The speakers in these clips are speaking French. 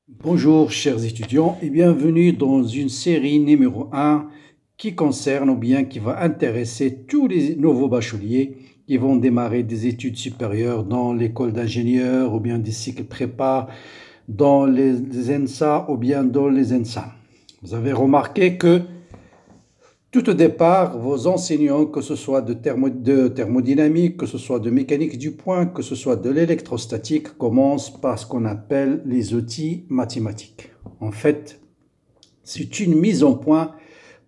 Bonjour chers étudiants et bienvenue dans une série numéro 1 qui concerne ou bien qui va intéresser tous les nouveaux bacheliers qui vont démarrer des études supérieures dans l'école d'ingénieur ou bien des cycles prépa dans les ENSA ou bien dans les ENSA. Vous avez remarqué que tout au départ, vos enseignants, que ce soit de thermodynamique, que ce soit de mécanique du point, que ce soit de l'électrostatique, commencent par ce qu'on appelle les outils mathématiques. En fait, c'est une mise en point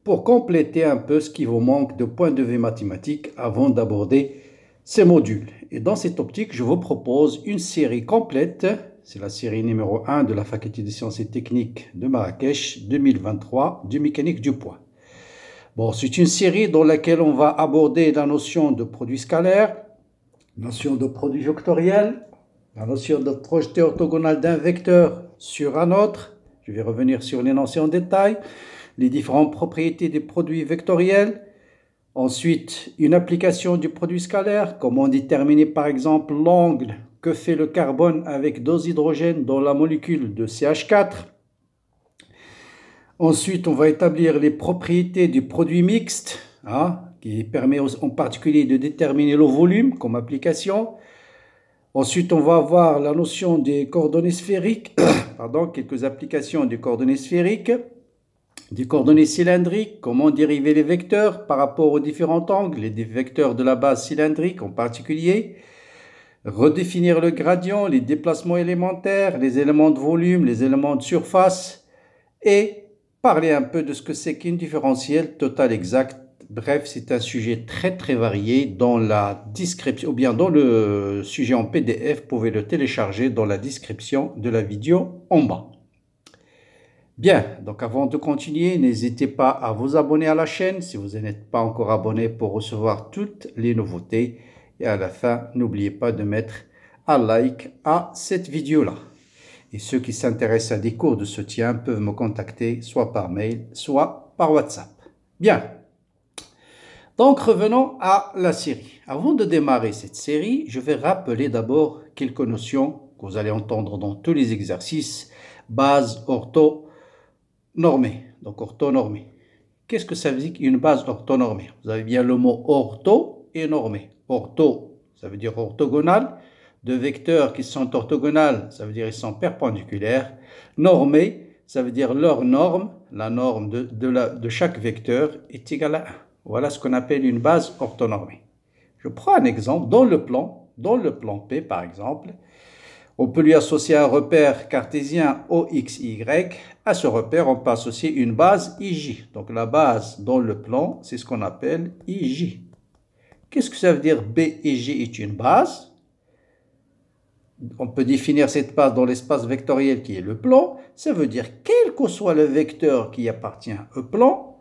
pour compléter un peu ce qui vous manque de point de vue mathématique avant d'aborder ces modules. Et dans cette optique, je vous propose une série complète. C'est la série numéro 1 de la Faculté des sciences et techniques de Marrakech 2023 du mécanique du poids. Bon, c'est une série dans laquelle on va aborder la notion de produit scalaire, la notion de produit vectoriel, la notion de projeté orthogonal d'un vecteur sur un autre. Je vais revenir sur l'énoncé en détail, les différentes propriétés des produits vectoriels. Ensuite, une application du produit scalaire, comment déterminer par exemple l'angle que fait le carbone avec deux hydrogènes dans la molécule de CH4. Ensuite, on va établir les propriétés du produit mixte, qui permet en particulier de déterminer le volume comme application. Ensuite, on va avoir la notion des coordonnées sphériques, quelques applications des coordonnées sphériques, des coordonnées cylindriques, comment dériver les vecteurs par rapport aux différents angles, les vecteurs de la base cylindrique en particulier, redéfinir le gradient, les déplacements élémentaires, les éléments de volume, les éléments de surface et parler un peu de ce que c'est qu'une différentielle totale exacte. Bref, c'est un sujet très varié dans la description ou bien dans le sujet en PDF. Vous pouvez le télécharger dans la description de la vidéo en bas. Bien, donc avant de continuer, n'hésitez pas à vous abonner à la chaîne si vous n'êtes pas encore abonné pour recevoir toutes les nouveautés. Et à la fin, n'oubliez pas de mettre un like à cette vidéo-là. Et ceux qui s'intéressent à des cours de soutien peuvent me contacter soit par mail, soit par WhatsApp. Bien. Donc, revenons à la série. Avant de démarrer cette série, je vais rappeler d'abord quelques notions que vous allez entendre dans tous les exercices. Base orthonormée. Donc, orthonormée. Qu'est-ce que ça veut dire qu'une base orthonormée? Vous avez bien le mot ortho et normé. Ortho, ça veut dire orthogonal. De vecteurs qui sont orthogonales, ça veut dire qu'ils sont perpendiculaires. Normés, ça veut dire leur norme, la norme de chaque vecteur est égale à 1. Voilà ce qu'on appelle une base orthonormée. Je prends un exemple dans le plan P par exemple. On peut lui associer un repère cartésien OXY. À ce repère, on peut associer une base IJ. Donc la base dans le plan, c'est ce qu'on appelle IJ. Qu'est-ce que ça veut dire BIJ est une base? On peut définir cette base dans l'espace vectoriel qui est le plan. Ça veut dire quel que soit le vecteur qui appartient au plan,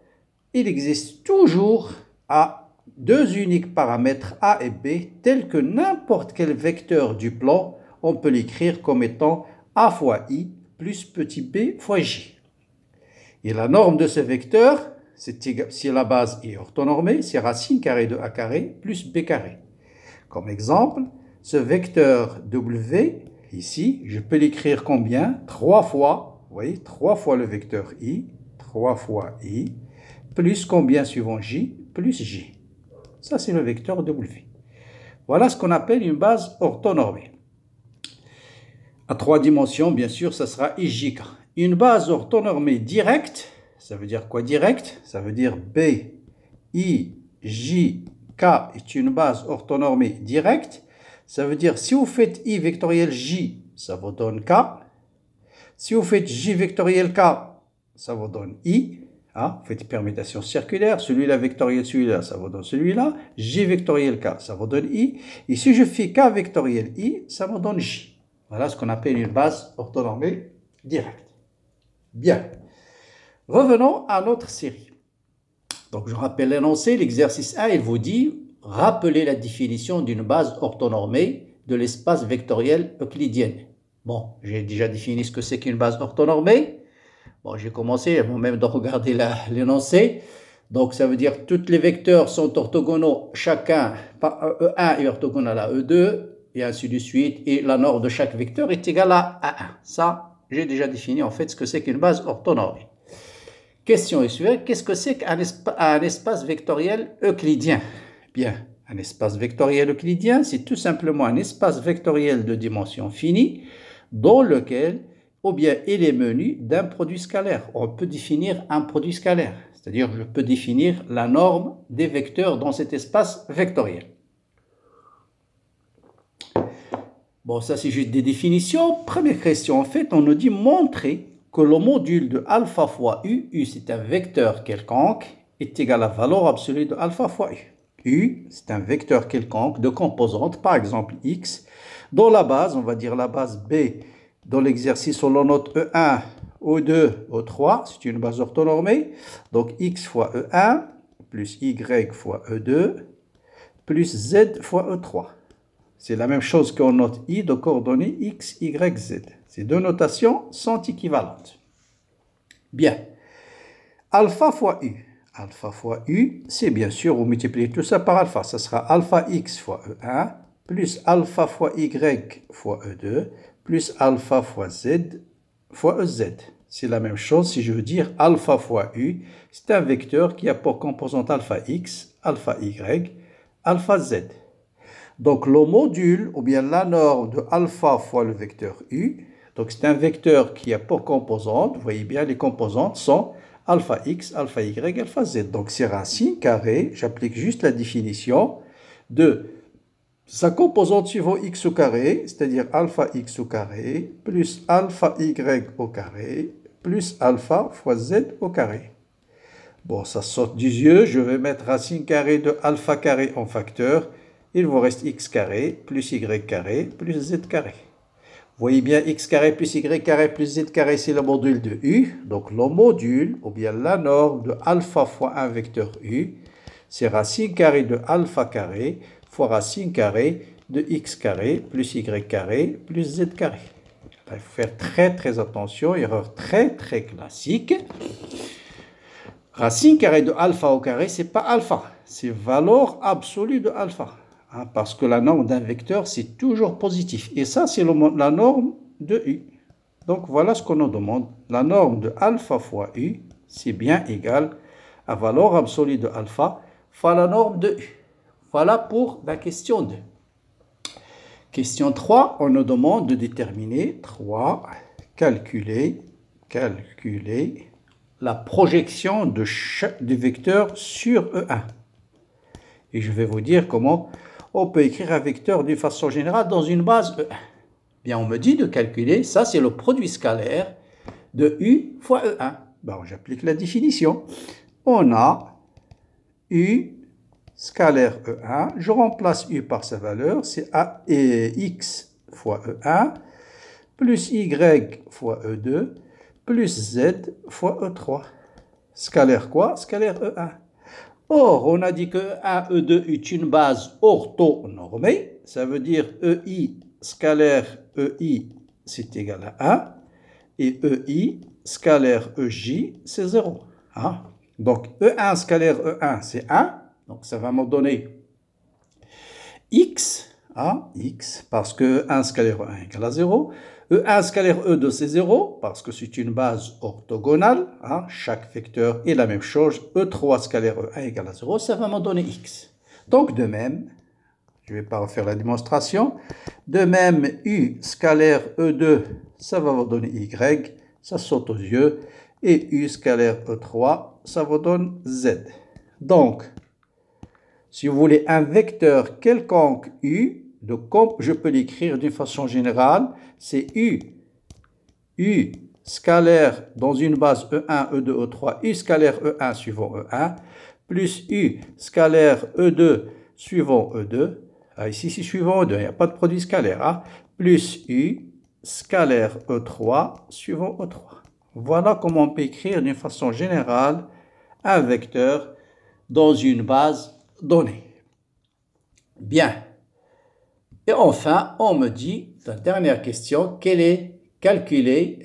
il existe toujours à deux uniques paramètres A et B, tels que n'importe quel vecteur du plan, on peut l'écrire comme étant A fois I plus petit b fois J. Et la norme de ce vecteur, si la base est orthonormée, c'est racine carrée de A carré plus B carré. Comme exemple, ce vecteur W, ici, je peux l'écrire combien? 3 fois, vous voyez, 3 fois le vecteur I, 3 fois I, plus combien suivant J, plus J. Ça, c'est le vecteur W. Voilà ce qu'on appelle une base orthonormée. À 3 dimensions, bien sûr, ça sera IJK. Une base orthonormée directe, ça veut dire quoi direct? Ça veut dire B, I, J, K est une base orthonormée directe. Ça veut dire, si vous faites I vectoriel J, ça vous donne K. Si vous faites J vectoriel K, ça vous donne I. Vous faites permutation circulaire. Celui-là vectoriel, celui-là, ça vous donne celui-là. J vectoriel K, ça vous donne I. Et si je fais K vectoriel I, ça me donne J. Voilà ce qu'on appelle une base orthonormée directe. Bien. Revenons à notre série. Donc, je rappelle l'énoncé. L'exercice 1, il vous dit... Rappelez la définition d'une base orthonormée de l'espace vectoriel euclidien. Bon, j'ai déjà défini ce que c'est qu'une base orthonormée. Bon, j'ai commencé moi-même de regarder l'énoncé. Donc, ça veut dire que tous les vecteurs sont orthogonaux, chacun, E1 est orthogonal à E2, et ainsi de suite. Et la norme de chaque vecteur est égale à 1. Ça, j'ai déjà défini en fait ce que c'est qu'une base orthonormée. Question suivante, qu'est-ce que c'est qu'un espace vectoriel euclidien? Bien, un espace vectoriel euclidien, c'est tout simplement un espace vectoriel de dimension finie dans lequel, ou bien il est menu d'un produit scalaire. On peut définir un produit scalaire, c'est-à-dire je peux définir la norme des vecteurs dans cet espace vectoriel. Bon, ça c'est juste des définitions. Première question, en fait, on nous dit montrer que le module de alpha fois u c'est un vecteur quelconque, est égal à la valeur absolue de alpha fois u. U, c'est un vecteur quelconque de composante, par exemple x, dont la base, on va dire la base B, dans l'exercice on le note E1, E2, E3, c'est une base orthonormée, donc x fois E1, plus y fois E2, plus z fois E3. C'est la même chose qu'on note i de coordonnées x, y, z. Ces deux notations sont équivalentes. Bien. Alpha fois u. Alpha fois u, c'est bien sûr, vous multipliez tout ça par alpha. Ça sera alpha x fois E1, plus alpha fois y fois E2, plus alpha fois z fois EZ. C'est la même chose si je veux dire alpha fois u. C'est un vecteur qui a pour composante alpha x, alpha y, alpha z. Donc le module, ou bien la norme de alpha fois le vecteur u, donc c'est un vecteur qui a pour composante, vous voyez bien les composantes sont alpha x, alpha y, alpha z. Donc c'est racine carrée, j'applique juste la définition de sa composante suivant x au carré, c'est-à-dire alpha x au carré, plus alpha y au carré, plus alpha fois z au carré. Bon, ça saute du yeux, je vais mettre racine carrée de alpha carré en facteur. Il vous reste x carré, plus y carré, plus z carré. Vous voyez bien, x carré plus y carré plus z carré, c'est le module de u. Donc le module, ou bien la norme de alpha fois un vecteur u, c'est racine carrée de alpha carré fois racine carrée de x carré plus y carré plus z carré. Il faut faire très attention, erreur très classique. Racine carrée de alpha au carré, c'est pas alpha, c'est valeur absolue de alpha. Parce que la norme d'un vecteur, c'est toujours positif. Et ça, c'est la norme de u. Donc, voilà ce qu'on nous demande. La norme de alpha fois u, c'est bien égal à valeur absolue de alpha fois la norme de u. Voilà pour la question 2. Question 3, on nous demande de déterminer, calculer la projection du vecteur sur E1. Et je vais vous dire comment on peut écrire un vecteur d'une façon générale dans une base E1. Bien, on me dit de calculer, ça c'est le produit scalaire de U fois E1. Bon, j'applique la définition. On a U scalaire E1, je remplace U par sa valeur, c'est x fois E1, plus y fois E2, plus z fois E3. Scalaire quoi? Scalaire E1. Or, on a dit que E1, E2 est une base orthonormée. Ça veut dire EI scalaire EI, c'est égal à 1. Et EI scalaire EJ, c'est 0. Donc, E1 scalaire E1, c'est 1. Donc, ça va me donner x, x, parce que 1 scalaire E1 égale à 0. E1 scalaire E2, c'est 0, parce que c'est une base orthogonale. Chaque vecteur est la même chose. E3 scalaire E1 égale à 0, ça va me donner x. Donc, de même, je ne vais pas refaire la démonstration. De même, U scalaire E2, ça va vous donner y, ça saute aux yeux. Et U scalaire E3, ça vous donne z. Donc, si vous voulez un vecteur quelconque U, je peux l'écrire d'une façon générale, c'est U scalaire dans une base E1, E2, E3, U scalaire E1 suivant E1, plus U scalaire E2 suivant E2, ici c'est suivant E2, il n'y a pas de produit scalaire, plus U scalaire E3 suivant E3. Voilà comment on peut écrire d'une façon générale un vecteur dans une base donnée. Bien. Et enfin, on me dit, la dernière question, quelle est calculer,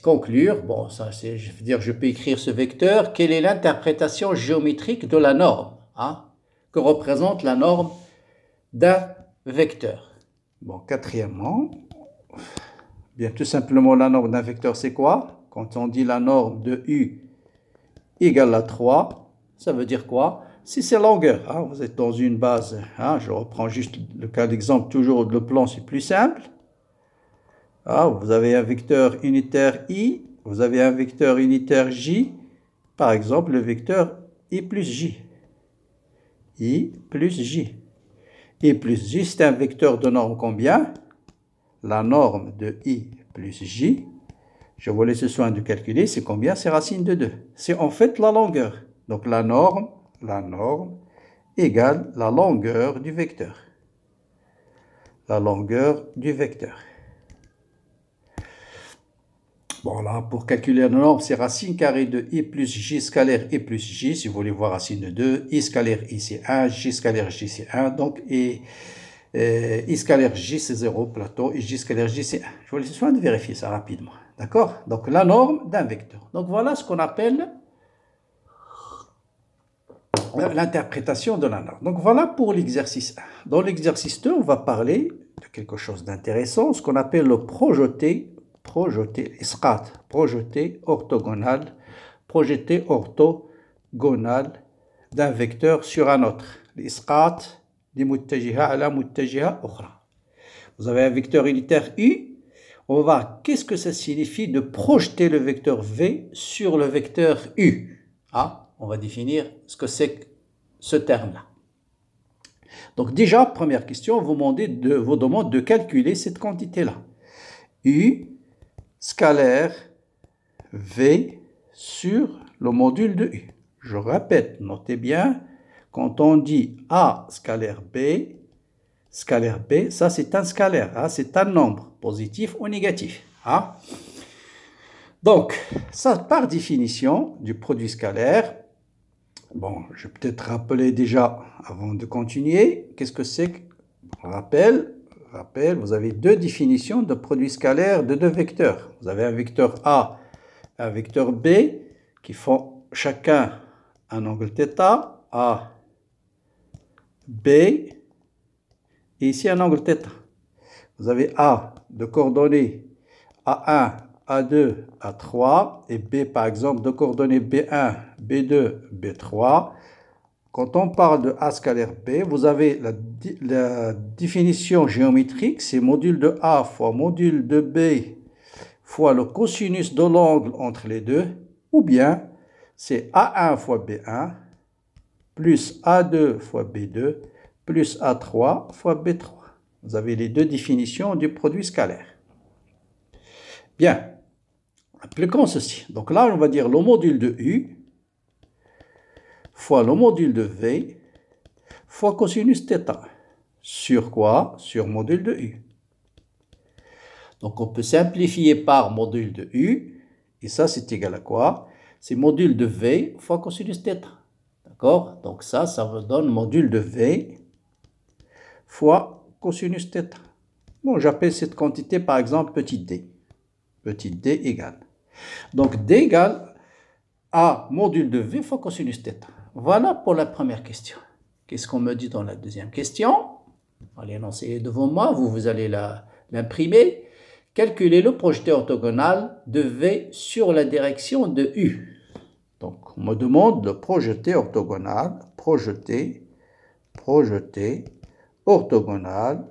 conclure, bon, ça c'est, je veux dire, je peux écrire ce vecteur, quelle est l'interprétation géométrique de la norme, que représente la norme d'un vecteur. Bon, quatrièmement, Bien, tout simplement, la norme d'un vecteur, c'est quoi? Quand on dit la norme de U égale à 3, ça veut dire quoi? Si c'est longueur, hein, vous êtes dans une base, hein, je reprends juste le cas d'exemple, toujours le plan, c'est plus simple. Ah, vous avez un vecteur unitaire I, vous avez un vecteur unitaire J, par exemple le vecteur I plus J. I plus J. I plus J, c'est un vecteur de norme combien? La norme de I plus J, je vous laisse le soin de calculer, c'est combien? C'est racine de 2. C'est en fait la longueur. Donc la norme égale la longueur du vecteur. La longueur du vecteur. Bon, là, pour calculer la norme, c'est racine carrée de I plus J scalaire I plus J. Si vous voulez voir racine de 2, I scalaire I c'est 1, J scalaire J c'est 1. Donc, I scalaire J c'est 0 plateau et J scalaire J c'est 1. Je vous laisse le soin de vérifier ça rapidement. D'accord? Donc, la norme d'un vecteur. Donc, voilà ce qu'on appelle l'interprétation de la norme. Donc, voilà pour l'exercice 1. Dans l'exercice 2, on va parler de quelque chose d'intéressant, ce qu'on appelle le projeté isqat, projeté orthogonal d'un vecteur sur un autre. L'isqat di muttajiha ala muttajiha ukhra. Vous avez un vecteur unitaire U, on va voir qu'est-ce que ça signifie de projeter le vecteur V sur le vecteur U. Ah, on va définir ce que c'est que ce terme-là. Donc déjà, première question, vous demande de calculer cette quantité-là. U scalaire V sur le module de U. Je répète, notez bien, quand on dit A scalaire B, ça c'est un scalaire, hein, c'est un nombre, positif ou négatif. Hein. Donc, ça par définition du produit scalaire, bon, je vais peut-être rappeler déjà avant de continuer, qu'est-ce que c'est que, rappel, vous avez deux définitions de produits scalaires de deux vecteurs. Vous avez un vecteur A, un vecteur B, qui font chacun un angle θ, A, B, et ici un angle θ. Vous avez A de coordonnées A1, A2, A3, et B par exemple de coordonnées B1, B2, B3. Quand on parle de A scalaire B, vous avez la définition géométrique, c'est module de A fois module de B fois le cosinus de l'angle entre les deux, ou bien c'est A1 fois B1 plus A2 fois B2 plus A3 fois B3. Vous avez les deux définitions du produit scalaire. Bien, appliquons ceci. Donc là, on va dire le module de U fois le module de V fois cosinus θ. Sur quoi? Sur module de U. Donc on peut simplifier par module de U. Et ça, c'est égal à quoi? C'est module de V fois cosinus θ. D'accord? Donc ça vous donne module de V fois cosinus θ. Bon, j'appelle cette quantité par exemple petit d. Petit d égale. Donc d égale à module de V fois cosinus θ. Voilà pour la première question. Qu'est-ce qu'on me dit dans la deuxième question? Allez, l'énoncer devant moi, vous allez l'imprimer. Calculez le projeté orthogonal de V sur la direction de U. Donc, on me demande le projeté orthogonal, projeté orthogonal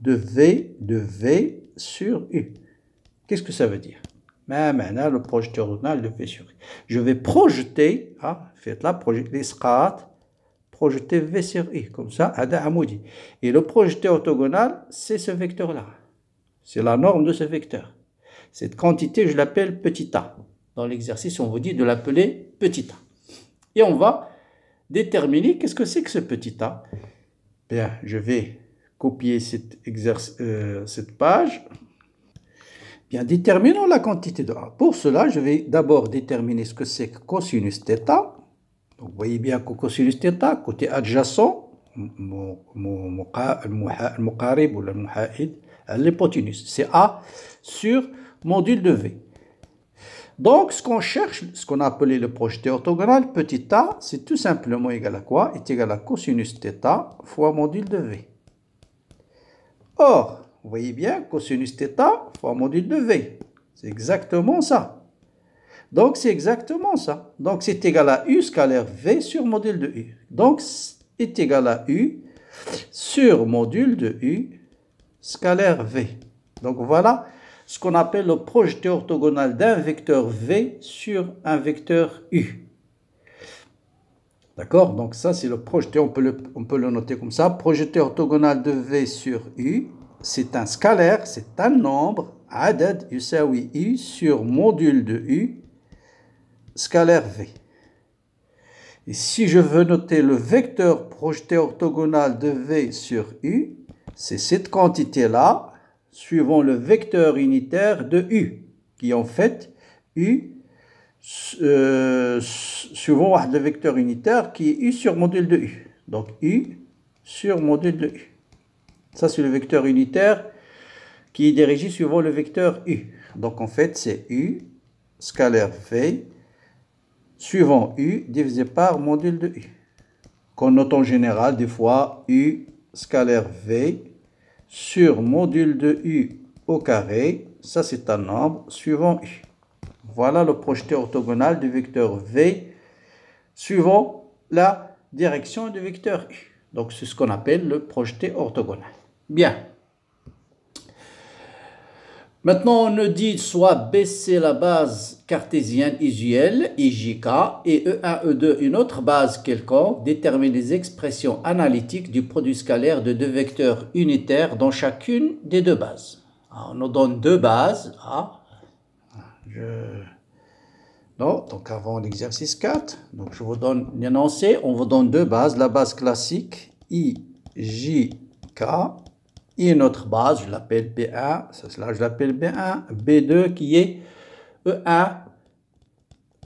de V sur U. Qu'est-ce que ça veut dire? Maintenant, le projeté orthogonal de V sur U. Je vais projeter, faites là, projeter V sur U, comme ça, Ada Amoudi. Et le projeté orthogonal, c'est ce vecteur-là. C'est la norme de ce vecteur. Cette quantité, je l'appelle petit a. Dans l'exercice, on vous dit de l'appeler petit a. Et on va déterminer qu'est-ce que c'est que ce petit a. Bien, je vais copier cette page. Bien, déterminons la quantité de A. Pour cela, je vais d'abord déterminer ce que c'est que cosinus θ. Donc, vous voyez bien que cosinus θ, côté adjacent, المقارب ou l'hypoténuse, c'est A sur module de V. Donc, ce qu'on cherche, ce qu'on a appelé le projeté orthogonal, petit a, c'est tout simplement égal à quoi? Est égal à cosinus θ fois module de V. Or, vous voyez bien, cosinus θ fois module de V. C'est exactement ça. Donc, c'est exactement ça. Donc, c'est égal à U scalaire V sur module de U. Donc, est égal à U sur module de U scalaire V. Donc, voilà ce qu'on appelle le projeté orthogonal d'un vecteur V sur un vecteur U. D'accord? Donc, ça, c'est le projeté. On peut le noter comme ça. Projeté orthogonal de V sur U. C'est un scalaire, c'est un nombre, عدد يساوي U sur module de U scalaire V. Et si je veux noter le vecteur projeté orthogonal de V sur U, c'est cette quantité-là, suivant le vecteur unitaire de U, qui est en fait U, suivant le vecteur unitaire qui est U sur module de U. Donc U sur module de U. Ça, c'est le vecteur unitaire qui est dirigé suivant le vecteur U. Donc en fait, c'est U scalaire V suivant U divisé par module de U. Qu'on note en général des fois U scalaire V sur module de U au carré. Ça, c'est un nombre suivant U. Voilà le projeté orthogonal du vecteur V suivant la direction du vecteur U. Donc, c'est ce qu'on appelle le projeté orthogonal. Bien. Maintenant, on nous dit soit B, c'est la base cartésienne usuelle, IJK, et E1, E2, une autre base quelconque, détermine les expressions analytiques du produit scalaire de deux vecteurs unitaires dans chacune des deux bases. Alors, on nous donne deux bases. Non, donc avant l'exercice 4, donc je vous donne l'énoncé, on vous donne deux bases, la base classique IJK, et notre base, je l'appelle B1, là je l'appelle B1, B2 qui est E1,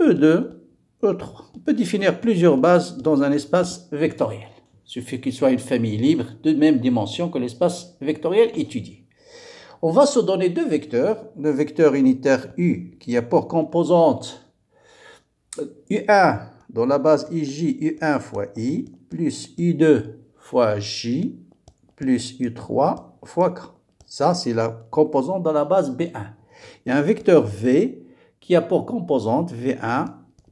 E2, E3. On peut définir plusieurs bases dans un espace vectoriel. Il suffit qu'il soit une famille libre de même dimension que l'espace vectoriel étudié. On va se donner deux vecteurs, le vecteur unitaire U qui a pour composante U1 dans la base IJ, U1 fois I, plus U2 fois J, plus U3 fois K. Ça, c'est la composante dans la base B1. Il y a un vecteur V qui a pour composante V1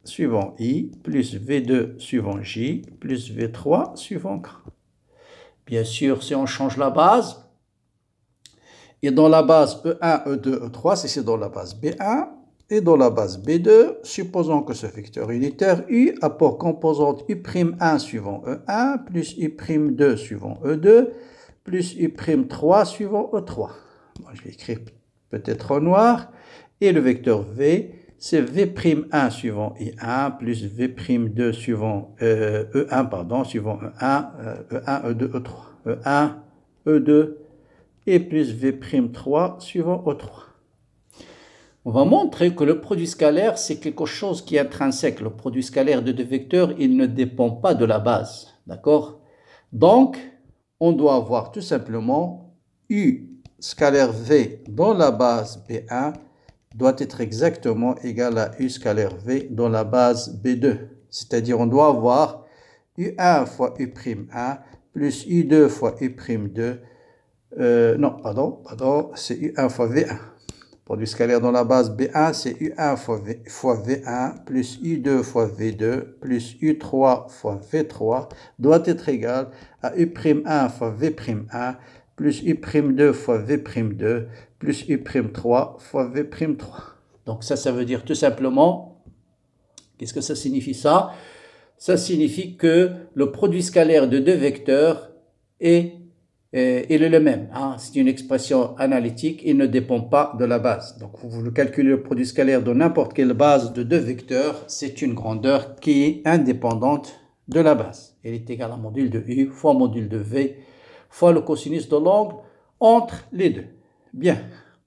suivant I, plus V2 suivant J, plus V3 suivant K. Bien sûr, si on change la base, et dans la base E1, E2, E3, c'est dans la base B1, et dans la base B2, supposons que ce vecteur unitaire U a pour composante U'1 suivant E1, plus U'2 suivant E2, plus U'3 suivant E3. Bon, je vais écrire peut-être en noir. Et le vecteur V, c'est V'1 suivant I1, plus V'2 suivant E1, pardon, suivant E1, E1, E2, E3. E1, E2, et plus V'3 suivant E3. On va montrer que le produit scalaire, c'est quelque chose qui est intrinsèque. Le produit scalaire de deux vecteurs, il ne dépend pas de la base. D'accord? Donc, on doit avoir tout simplement U scalaire V dans la base B1 doit être exactement égal à U scalaire V dans la base B2. C'est-à-dire, on doit avoir U1 fois U'1 plus U2 fois U'2. Non, pardon, c'est U1 fois V1. Produit scalaire dans la base B1, c'est U1 fois V1 plus U2 fois V2 plus U3 fois V3 doit être égal à U'1 fois V'1 plus U'2 fois V'2 plus U'3 fois V'3. Donc ça veut dire tout simplement, qu'est-ce que ça signifie ça? Ça signifie que le produit scalaire de deux vecteurs est le même. Hein? C'est une expression analytique, il ne dépend pas de la base. Donc, vous calculez le produit scalaire de n'importe quelle base de deux vecteurs, c'est une grandeur qui est indépendante de la base. Elle est égale à module de U fois module de V fois le cosinus de l'angle entre les deux. Bien,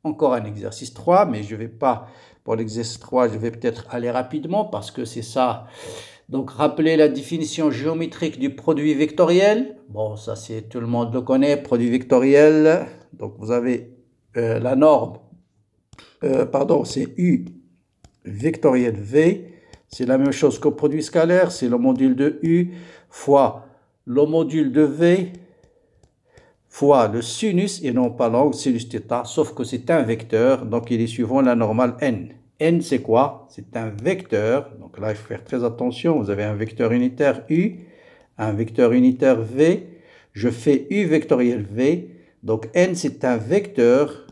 encore un exercice 3, mais je ne vais pas, pour l'exercice 3, je vais peut-être aller rapidement parce que c'est ça. Donc, rappelez la définition géométrique du produit vectoriel. Bon, ça, tout le monde le connaît, produit vectoriel. Donc, vous avez la norme, c'est U vectoriel V. C'est la même chose qu'au produit scalaire, c'est le module de U fois le module de V fois le sinus et non pas l'angle sinus θ, sauf que c'est un vecteur, donc il est suivant la normale n. N, c'est quoi? C'est un vecteur, donc là, il faut faire très attention. Vous avez un vecteur unitaire U, un vecteur unitaire V. Je fais U vectoriel V. Donc, N, c'est un vecteur,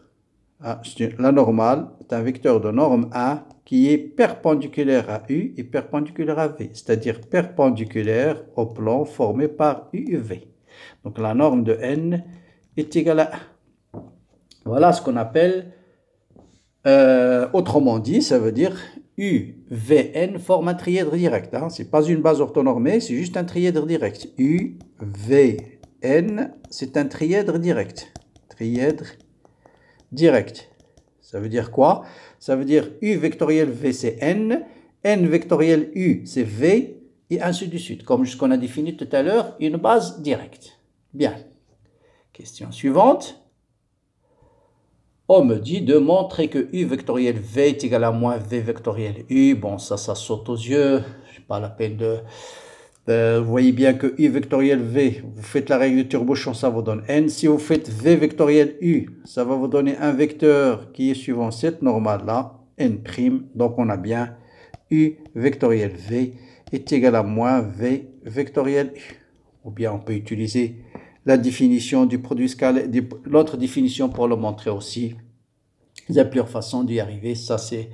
la normale, c'est un vecteur de norme 1 qui est perpendiculaire à U et perpendiculaire à V, c'est-à-dire perpendiculaire au plan formé par UV. Donc, la norme de N est égale à 1. Voilà ce qu'on appelle... autrement dit, ça veut dire UVN forme un trièdre direct. Ce n'est pas une base orthonormée, c'est juste un trièdre direct. UVN, c'est un trièdre direct. Trièdre direct. Ça veut dire quoi? Ça veut dire U vectoriel V, c'est N. N vectoriel U, c'est V. Et ainsi de suite. Comme ce qu'on a défini tout à l'heure, une base directe. Bien. Question suivante. On me dit de montrer que U vectoriel V est égal à moins V vectoriel U. Bon, ça saute aux yeux. Je n'ai pas la peine de... vous voyez bien que U vectoriel V, vous faites la règle de Turbo-Champz, ça vous donne N. Si vous faites V vectoriel U, ça va vous donner un vecteur qui est suivant cette normale-là, N'. Donc, on a bien U vectoriel V est égal à moins V vectoriel U. Ou bien, on peut utiliser la définition du produit scalaire, l'autre définition pour le montrer aussi. Il y a plusieurs façons d'y arriver. Ça, c'est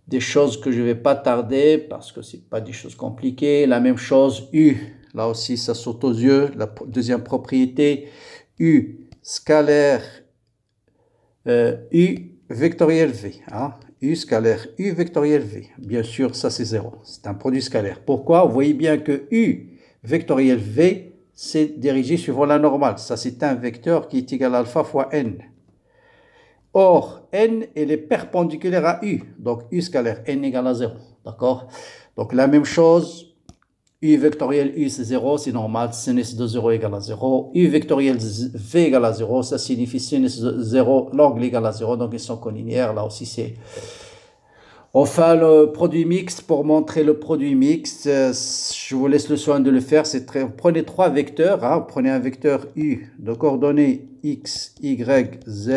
des choses que je ne vais pas tarder parce que ce n'est pas des choses compliquées. La même chose, U, là aussi, ça saute aux yeux. La deuxième propriété, U scalaire U vectoriel V. U scalaire U vectoriel V. Bien sûr, ça, c'est 0. C'est un produit scalaire. Pourquoi? Vous voyez bien que U vectoriel V, c'est dirigé suivant la normale. Ça, c'est un vecteur qui est égal à alpha fois n. Or, n, elle est perpendiculaire à u. Donc, u scalaire n égale à 0. D'accord? Donc, la même chose, u vectoriel u, c'est 0, c'est normal. Sinus de 0 égale à 0. U vectoriel v égale à 0, ça signifie sinus de 0, l'angle égale à 0. Donc, ils sont collinéaires. Là aussi, c'est... Enfin, le produit mixte, pour montrer le produit mixte, je vous laisse le soin de le faire. Prenez trois vecteurs. Prenez un vecteur U de coordonnées x, y, z,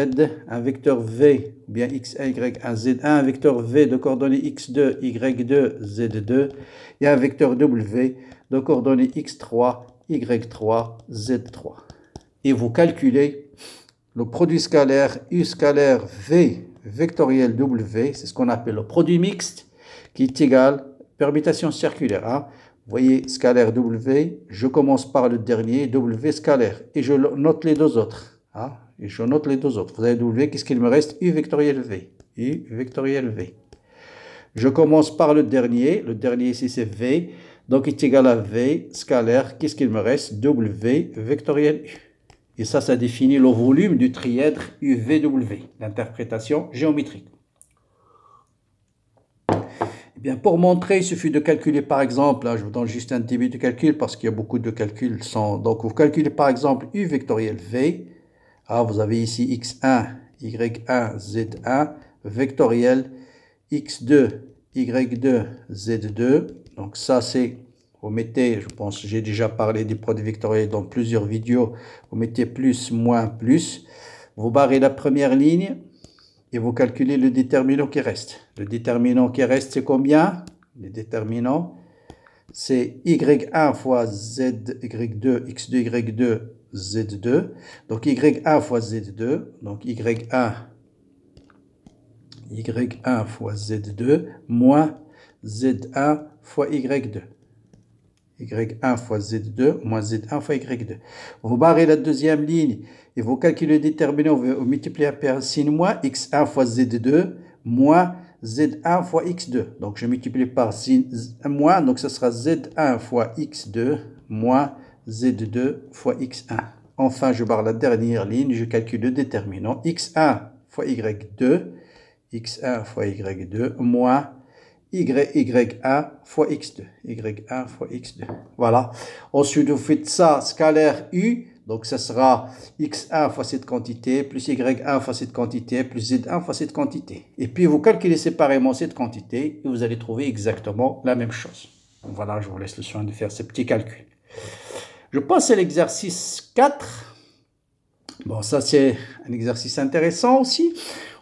un vecteur V, ou bien x1, y1, z1, un vecteur V de coordonnées x2, y2, z2, et un vecteur W de coordonnées x3, y3, z3. Et vous calculez le produit scalaire U scalaire V vectoriel W, c'est ce qu'on appelle le produit mixte, qui est égal permutation circulaire. Vous voyez, scalaire W, je commence par le dernier, W scalaire, et je note les deux autres. Et je note les deux autres. Vous avez W, qu'est-ce qu'il me reste? U vectoriel V. U vectoriel V. Je commence par le dernier ici c'est V, donc il est égal à V scalaire, qu'est-ce qu'il me reste? W vectoriel U. Et ça définit le volume du trièdre UVW, l'interprétation géométrique. Eh bien, pour montrer, il suffit de calculer par exemple, là, je vous donne juste un début de calcul parce qu'il y a beaucoup de calculs. Donc, vous calculez par exemple U vectoriel V. Vous avez ici X1, Y1, Z1, vectoriel X2, Y2, Z2. Donc, ça, c'est... Vous mettez, je pense, j'ai déjà parlé des produits vectoriels dans plusieurs vidéos. Vous mettez plus, moins, plus. Vous barrez la première ligne et vous calculez le déterminant qui reste. Le déterminant qui reste, c'est combien? Le déterminant, c'est Y1 fois ZY2, X2, Y2, Z2. Donc Y1 fois Z2. Donc Y1 fois Z2 moins Z1 fois Y2. Y1 fois Z2 moins Z1 fois Y2. Vous barrez la deuxième ligne et vous calculez le déterminant, vous multipliez par signe moins X1 fois Z2 moins Z1 fois X2. Donc je multiplie par signe moins, donc ce sera Z1 fois X2 moins Z2 fois X1. Enfin, je barre la dernière ligne, je calcule le déterminant X1 fois Y2, X1 fois Y2 moins Y1 fois X2. Y1 fois X2. Voilà. Ensuite, vous faites ça, scalaire U. Donc, ça sera X1 fois cette quantité, plus Y1 fois cette quantité, plus Z1 fois cette quantité. Et puis, vous calculez séparément cette quantité et vous allez trouver exactement la même chose. Donc, voilà, je vous laisse le soin de faire ces petits calculs. Je passe à l'exercice 4. Bon, ça c'est un exercice intéressant aussi.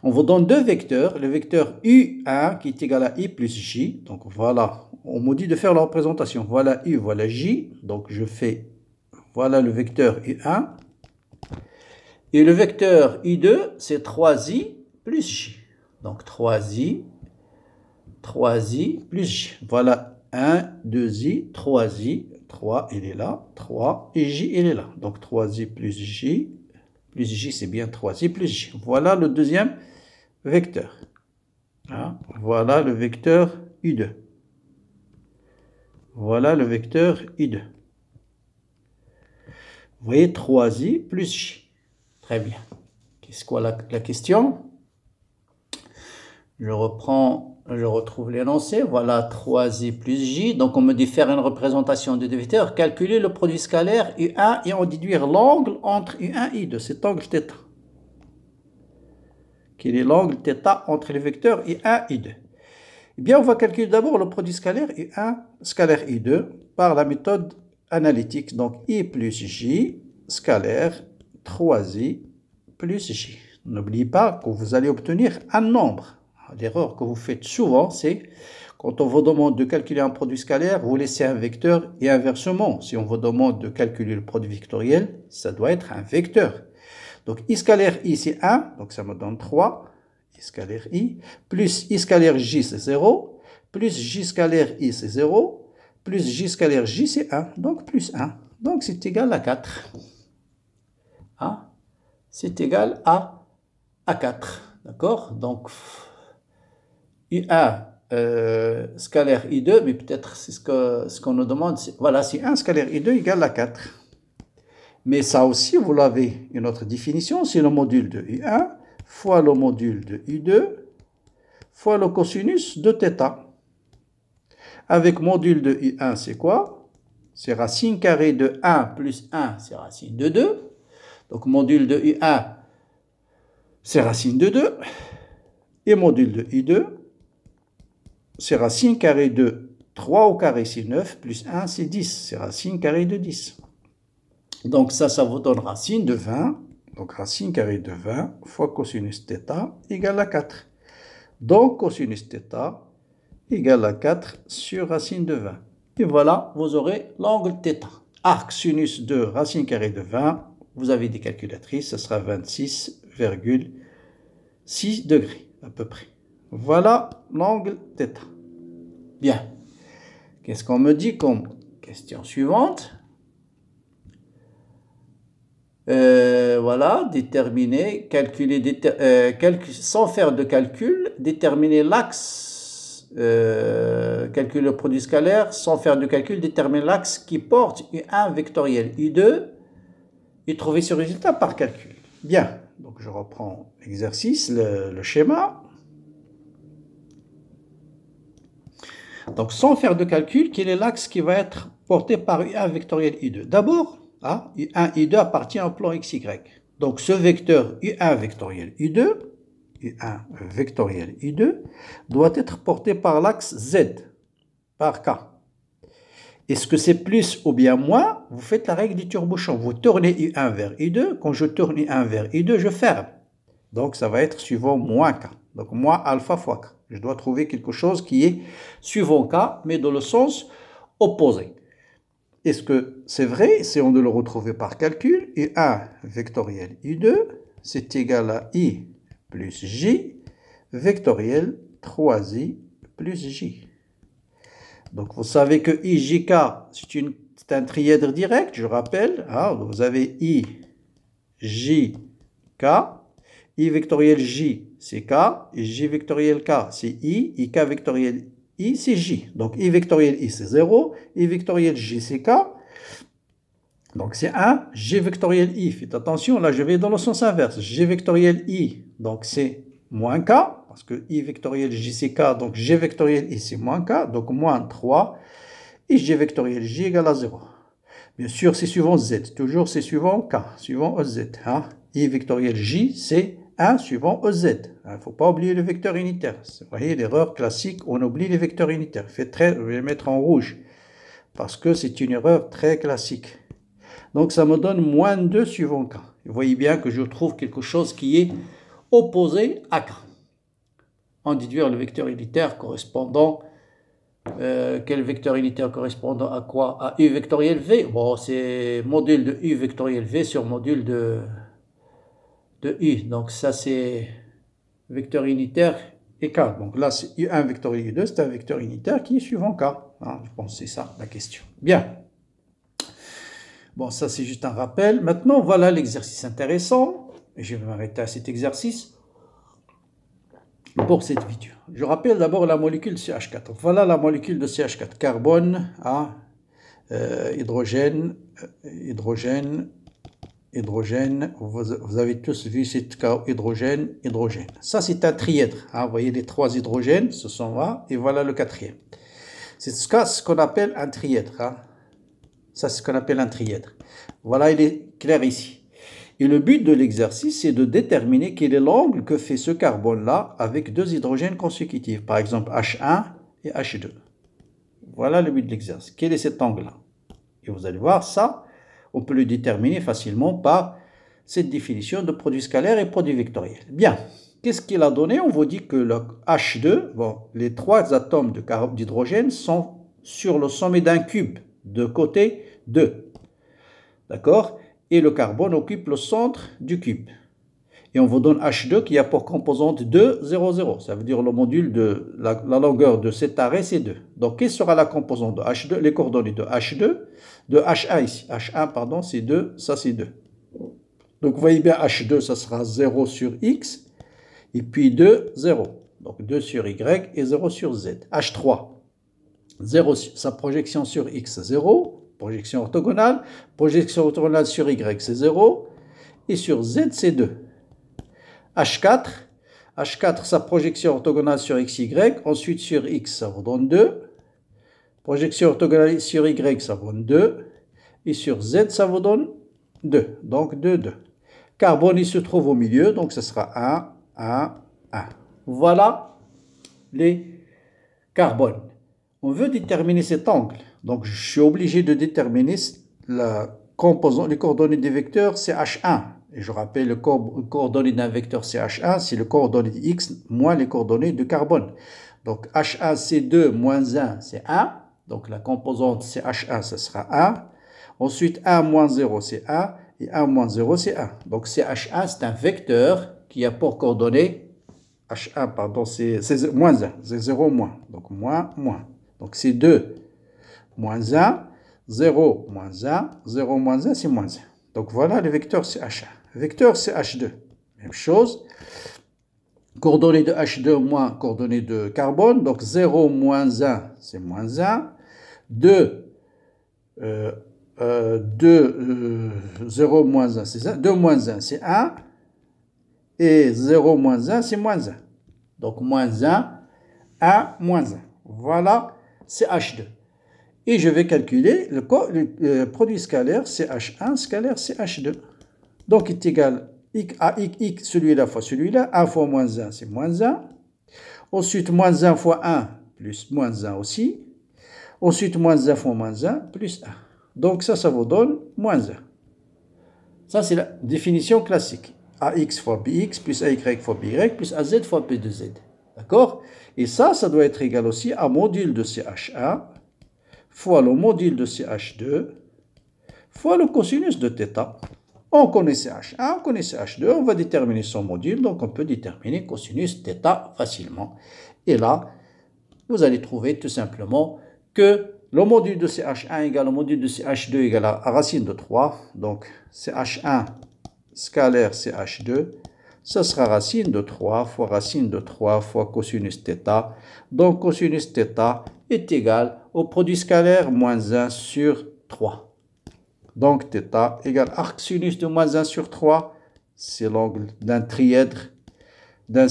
On vous donne deux vecteurs. Le vecteur U1 qui est égal à I plus J. Donc voilà, on me dit de faire la représentation. Voilà U, voilà J. Donc je fais, voilà le vecteur U1. Et le vecteur I2, c'est 3I plus J. Donc 3I plus J. Voilà 1, 2I, 3I. 3, il est là. 3 et J, il est là. Donc 3I plus J. Plus J, c'est bien 3I plus J. Voilà le deuxième vecteur. Hein? Voilà le vecteur U2. Voilà le vecteur I2. Vous voyez 3I plus J. Très bien. Qu'est-ce que la question? Je retrouve l'énoncé. Voilà 3I plus J. Donc on me dit faire une représentation de deux vecteurs. Calculer le produit scalaire U1 et en déduire l'angle entre U1 et I2. Cet angle θ. Quel est l'angle θ entre les vecteurs I1 et I2? Eh bien, on va calculer d'abord le produit scalaire I1, scalaire I2 par la méthode analytique. Donc I plus J, scalaire 3I plus J. N'oubliez pas que vous allez obtenir un nombre. L'erreur que vous faites souvent, c'est quand on vous demande de calculer un produit scalaire, vous laissez un vecteur et inversement. Si on vous demande de calculer le produit vectoriel, ça doit être un vecteur. Donc I scalaire I, c'est 1, donc ça me donne 3. I scalaire I, plus I scalaire J, c'est 0, plus J scalaire I, c'est 0, plus J scalaire J, c'est 1, donc plus 1. Donc c'est égal à 4. Hein? C'est égal à 4. D'accord? Donc I1 scalaire I2, mais peut-être c'est ce qu'on nous demande. Voilà, c'est 1 scalaire I2 égale à 4. Mais ça aussi, vous l'avez une autre définition, c'est le module de I1 fois le module de I2 fois le cosinus de θ. Avec module de I1, c'est quoi? C'est racine carrée de 1 plus 1, c'est racine de 2. Donc module de I1, c'est racine de 2. Et module de I2, c'est racine carrée de 3 au carré, c'est 9, plus 1, c'est 10. C'est racine carrée de 10. Donc ça vous donne racine de 20. Donc racine carrée de 20 fois cosinus θ égale à 4. Donc cosinus θ égale à 4 sur racine de 20. Et voilà, vous aurez l'angle θ. Arc sinus de racine carrée de 20, vous avez des calculatrices, ce sera 26,6 degrés à peu près. Voilà l'angle θ. Bien. Qu'est-ce qu'on me dit comme question suivante? Voilà, déterminer, calculer, sans faire de calcul, déterminer l'axe, calculer le produit scalaire, sans faire de calcul, déterminer l'axe qui porte U1 vectoriel U2 et trouver ce résultat par calcul. Bien, donc je reprends l'exercice, le schéma. Donc sans faire de calcul, quel est l'axe qui va être porté par U1 vectoriel U2? D'abord, U1, U2 appartient au plan XY. Donc ce vecteur U1 vectoriel U2, U1 vectoriel U2, doit être porté par l'axe Z, par K. Est-ce que c'est plus ou bien moins? Vous faites la règle du tire-bouchon. Vous tournez U1 vers U2. Quand je tourne U1 vers U2, je ferme. Donc ça va être suivant moins K. Donc moins alpha fois K. Je dois trouver quelque chose qui est suivant K, mais dans le sens opposé. Est-ce que c'est vrai? Essayons de le retrouver par calcul. U1 vectoriel U2, c'est égal à I plus J vectoriel 3I plus J. Donc vous savez que IJK, c'est un trièdre direct, je rappelle. Vous avez I, J, K. I vectoriel J, c'est K. Et J vectoriel K, c'est I. IK vectoriel I, c'est J. Donc I vectoriel I, c'est 0. I vectoriel J, c'est K. Donc c'est 1. J vectoriel I, faites attention, là je vais dans le sens inverse. J vectoriel I, donc c'est moins K. Parce que I vectoriel J, c'est K. Donc J vectoriel I, c'est moins K. Donc moins 3. Et J vectoriel J égale à 0. Bien sûr, c'est suivant Z. Toujours, c'est suivant K. Suivant EZ. I vectoriel J, c'est 1 suivant EZ. Il ne faut pas oublier le vecteur unitaire. Vous voyez, l'erreur classique, on oublie les vecteurs unitaires. Je vais les mettre en rouge. Parce que c'est une erreur très classique. Donc ça me donne moins 2 suivant K. Vous voyez bien que je trouve quelque chose qui est opposé à K. En déduire le vecteur unitaire correspondant. Quel vecteur unitaire correspondant à quoi? À U vectoriel V. Bon, c'est module de U vectoriel V sur module de U. Donc ça, c'est vecteur unitaire et K. Donc là, c'est U1 vectoriel U2, c'est un vecteur unitaire qui est suivant K. Hein, je pense que c'est ça la question. Bien. Bon, ça, c'est juste un rappel. Maintenant, voilà l'exercice intéressant. Je vais m'arrêter à cet exercice pour cette vidéo. Je rappelle d'abord la molécule CH4. Voilà la molécule de CH4. Carbone, hydrogène, hydrogène. Vous avez tous vu cette hydrogène, hydrogène. Ça, c'est un trièdre. Hein. Vous voyez les 3 hydrogènes, ce sont là, et voilà le 4e. C'est ce qu'on appelle un trièdre. Hein. Ça, c'est ce qu'on appelle un trièdre. Voilà, il est clair ici. Et le but de l'exercice, c'est de déterminer quel est l'angle que fait ce carbone-là avec 2 hydrogènes consécutifs. Par exemple, H1 et H2. Voilà le but de l'exercice. Quel est cet angle-là? Et vous allez voir, ça, on peut le déterminer facilement par cette définition de produit scalaire et produit vectoriel. Bien. Qu'est-ce qu'il a donné? On vous dit que le H2, bon, les 3 atomes d'hydrogène sont sur le sommet d'un cube, de côté 2. D'accord? Et le carbone occupe le centre du cube. Et on vous donne H2 qui a pour composante 2, 0, 0. Ça veut dire le module de la longueur de cet arrêt, c'est 2. Donc, quelle sera la composante de H2? Les coordonnées de H2, de H1 ici. H1, pardon, c'est 2, ça c'est 2. Donc, vous voyez bien, H2, ça sera 0 sur X, et puis 2, 0. Donc, 2 sur Y et 0 sur Z. H3, 0, sa projection sur X, 0. Projection orthogonale sur Y, c'est 0. Et sur Z, c'est 2. H4, sa projection orthogonale sur XY. Ensuite, sur X, ça vous donne 2. Projection orthogonale sur Y, ça vous donne 2. Et sur Z, ça vous donne 2. Donc, 2, 2. Carbone, il se trouve au milieu. Donc, ce sera 1, 1, 1. Voilà les carbones. On veut déterminer cet angle. Donc, je suis obligé de déterminer les coordonnées des vecteurs, c'est H1. Et je rappelle, les coordonnées d'un vecteur, c'est H1, c'est le coordonnées de X moins les coordonnées de carbone. Donc, H1, c'est 2 moins 1, c'est 1. Donc, la composante, c'est H1, ça sera 1. Ensuite, 1 moins 0, c'est 1. Et 1 moins 0, c'est 1. Donc, CH1, c'est un vecteur qui a pour coordonnées, H1, pardon, c'est moins 1, c'est 0 moins. Donc, moins, moins. Donc, c'est 2 moins 1, 0 moins 1, 0 moins 1, c'est moins 1. Donc, voilà le vecteur CH1. Vecteur CH2, même chose. Coordonnées de H2 moins coordonnées de carbone. Donc, 0 moins 1, c'est moins 1. 0 moins 1, c'est ça. 2 moins 1, c'est 1. Et 0 moins 1, c'est moins 1. Donc, moins 1, 1, moins 1. Voilà, c'est H2. Et je vais calculer le produit scalaire CH1, scalaire CH2. Donc, il est égal à x, celui-là fois celui-là. 1 fois moins 1, c'est moins 1. Ensuite, moins 1 fois 1, plus moins 1 aussi. Ensuite, moins 1 fois moins 1, plus 1. Donc, ça vous donne moins 1. Ça, c'est la définition classique. AX fois BX, plus AY fois BY, plus AZ fois P de Z. D'accord? Et ça doit être égal aussi à module de CH1 fois le module de CH2 fois le cosinus de θ. On connaît CH1, on connaît CH2, on va déterminer son module, donc on peut déterminer cosinus θ facilement. Et là, vous allez trouver tout simplement que le module de CH1 égale au module de CH2 égale à racine de 3. Donc, CH1 scalaire CH2, ça sera racine de 3 fois racine de 3 fois cosinus θ. Donc, cosinus θ est égal au produit scalaire moins 1 sur 3. Donc, θ égale arc sinus de moins 1 sur 3. C'est l'angle d'un trièdre, d'un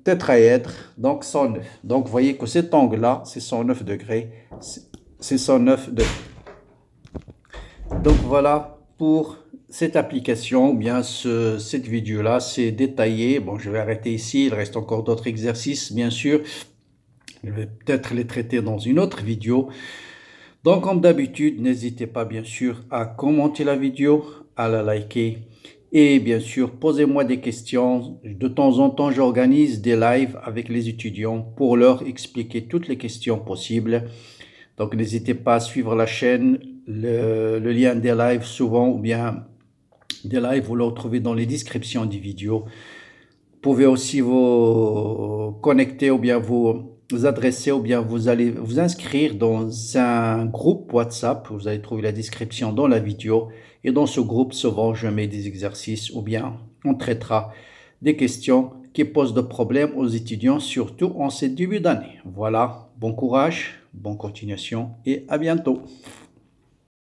tétraèdre, donc 109. Donc, vous voyez que cet angle-là, c'est 109 degrés. C'est 109 degrés. Donc, voilà pour cette application, ou bien cette vidéo-là, c'est détaillé. Bon, je vais arrêter ici. Il reste encore d'autres exercices, bien sûr. Je vais peut-être les traiter dans une autre vidéo. Donc, comme d'habitude, n'hésitez pas bien sûr à commenter la vidéo, à la liker et bien sûr, posez-moi des questions. De temps en temps, j'organise des lives avec les étudiants pour leur expliquer toutes les questions possibles. Donc, n'hésitez pas à suivre la chaîne. Le lien des lives, souvent, ou bien des lives, vous le retrouvez dans les descriptions des vidéos. Vous pouvez aussi vous connecter ou bien vous adresser ou bien vous allez vous inscrire dans un groupe WhatsApp. Vous allez trouver la description dans la vidéo. Et dans ce groupe, souvent, je mets des exercices ou bien on traitera des questions qui posent de problèmes aux étudiants, surtout en ce début d'année. Voilà, bon courage, bonne continuation et à bientôt.